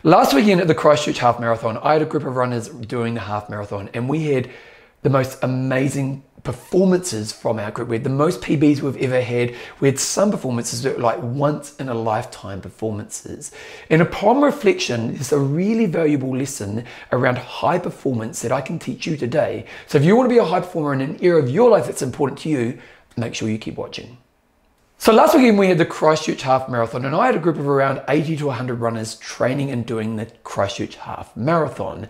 Last weekend at the Christchurch Half Marathon, I had a group of runners doing the half marathon, and we had the most amazing performances from our group. We had the most PBs we've ever had. We had some performances that were like once in a lifetime performances. And upon reflection, there's a really valuable lesson around high performance that I can teach you today. So if you want to be a high performer in an area of your life that's important to you, make sure you keep watching. So last weekend we had the Christchurch Half Marathon, and I had a group of around 80 to 100 runners training and doing the Christchurch Half Marathon.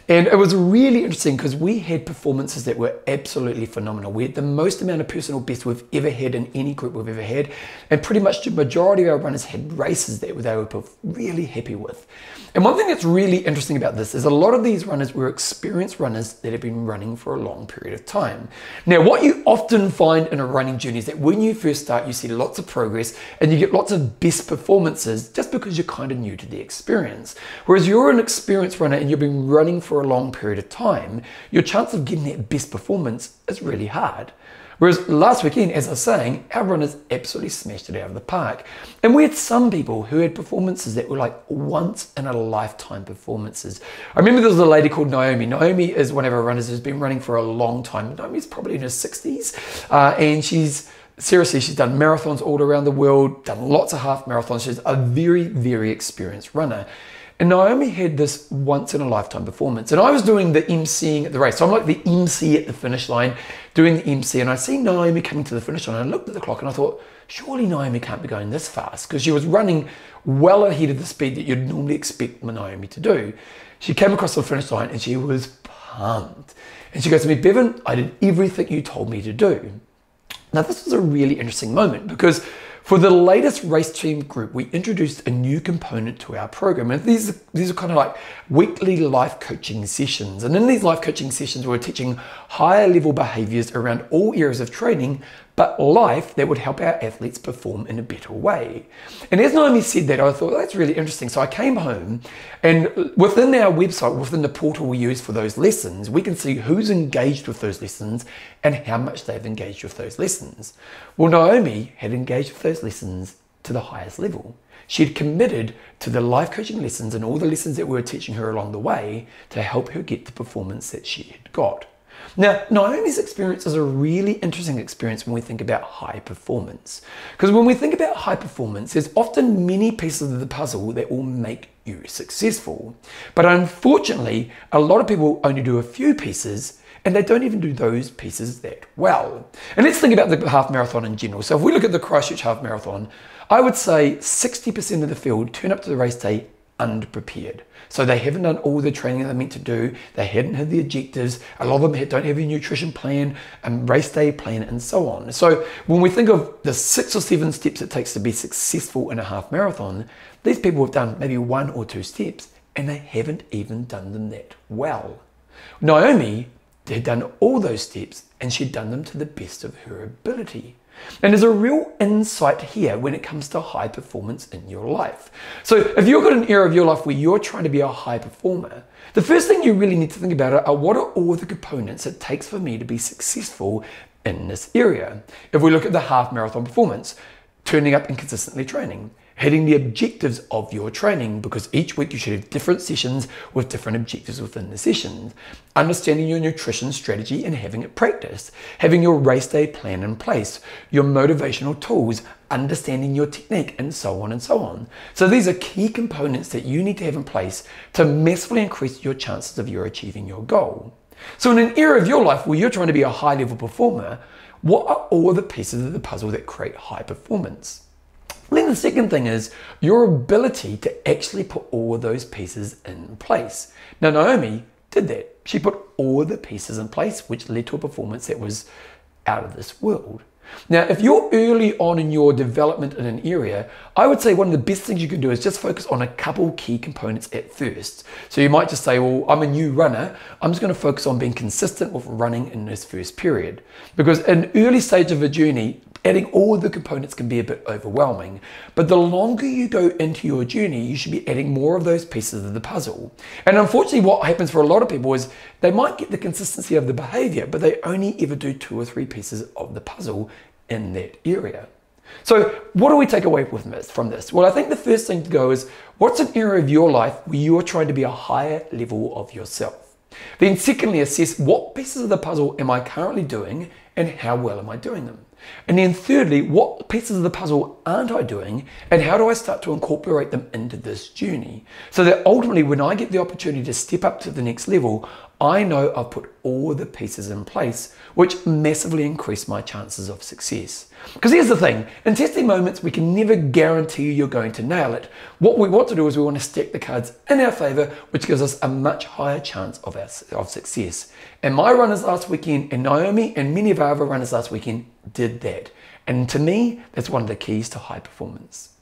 And it was really interesting because we had performances that were absolutely phenomenal. We had the most amount of personal best we've ever had in any group we've ever had. And pretty much the majority of our runners had races that they were really happy with. And one thing that's really interesting about this is a lot of these runners were experienced runners that have been running for a long period of time. Now, what you often find in a running journey is that when you first start, you see lots of progress and you get lots of best performances just because you're kind of new to the experience. Whereas you're an experienced runner and you've been running for a long period of time, your chance of getting that best performance is really hard. Whereas last weekend, as I was saying, our runners absolutely smashed it out of the park. And we had some people who had performances that were like once in a lifetime performances. I remember there was a lady called Naomi. Naomi is one of our runners who's been running for a long time. Naomi's probably in her 60s, and she's done marathons all around the world, done lots of half marathons. She's a very, very experienced runner. And Naomi had this once in a lifetime performance. And I was doing the emceeing at the race. So I'm like the MC at the finish line, doing the MC. And I see Naomi coming to the finish line. And I looked at the clock and I thought, surely Naomi can't be going this fast, because she was running well ahead of the speed that you'd normally expect Naomi to do. She came across the finish line and she was pumped. And she goes to me, Bevan, I did everything you told me to do. Now, this was a really interesting moment because for the latest race team group, we introduced a new component to our program. And these are kind of like weekly life coaching sessions. And in these life coaching sessions, we're teaching higher level behaviors around all areas of training, but life that would help our athletes perform in a better way. And as Naomi said that, I thought, that's really interesting. So I came home, and within our website, within the portal we use for those lessons, we can see who's engaged with those lessons and how much they've engaged with those lessons. Well, Naomi had engaged with those lessons to the highest level. She had committed to the life coaching lessons and all the lessons that we were teaching her along the way to help her get the performance that she had got. Now, Naomi's experience is a really interesting experience when we think about high performance. Because when we think about high performance, there's often many pieces of the puzzle that will make you successful. But unfortunately, a lot of people only do a few pieces, and they don't even do those pieces that well. And let's think about the half marathon in general. So if we look at the Christchurch Half Marathon, I would say 60% of the field turn up to the race day underprepared. So they haven't done all the training they're meant to do. They hadn't had the objectives. A lot of them don't have a nutrition plan, a race day plan, and so on. So when we think of the 6 or 7 steps it takes to be successful in a half marathon, these people have done maybe 1 or 2 steps, and they haven't even done them that well. Naomi had done all those steps, and she'd done them to the best of her ability. And there's a real insight here when it comes to high performance in your life. So if you've got an area of your life where you're trying to be a high performer, the first thing you really need to think about are what are all the components it takes for me to be successful in this area. If we look at the half marathon performance, turning up and consistently training, hitting the objectives of your training, because each week you should have different sessions with different objectives within the sessions, understanding your nutrition strategy and having it practiced, having your race day plan in place, your motivational tools, understanding your technique, and so on and so on. So these are key components that you need to have in place to massively increase your chances of you achieving your goal. So in an area of your life where you're trying to be a high level performer, what are all the pieces of the puzzle that create high performance? Then the second thing is your ability to actually put all of those pieces in place. Now, Naomi did that. She put all the pieces in place, which led to a performance that was out of this world. Now, if you're early on in your development in an area, I would say one of the best things you can do is just focus on a couple key components at first. So you might just say, well, I'm a new runner. I'm just going to focus on being consistent with running in this first period. Because in an early stage of a journey, adding all of the components can be a bit overwhelming. But the longer you go into your journey, you should be adding more of those pieces of the puzzle. And unfortunately, what happens for a lot of people is they might get the consistency of the behavior, but they only ever do 2 or 3 pieces of the puzzle in that area. So what do we take away from this? Well, I think the first thing to go is, what's an area of your life where you're trying to be a higher level of yourself? Then secondly, assess what pieces of the puzzle am I currently doing and how well am I doing them? And then thirdly, what pieces of the puzzle aren't I doing and how do I start to incorporate them into this journey? So that ultimately when I get the opportunity to step up to the next level, I know I've put all the pieces in place, which massively increase my chances of success. Because here's the thing, in testing moments, we can never guarantee you're going to nail it. What we want to do is we want to stack the cards in our favor, which gives us a much higher chance of success. And my runners last weekend, and Naomi and many of our other runners last weekend did that. And to me, that's one of the keys to high performance.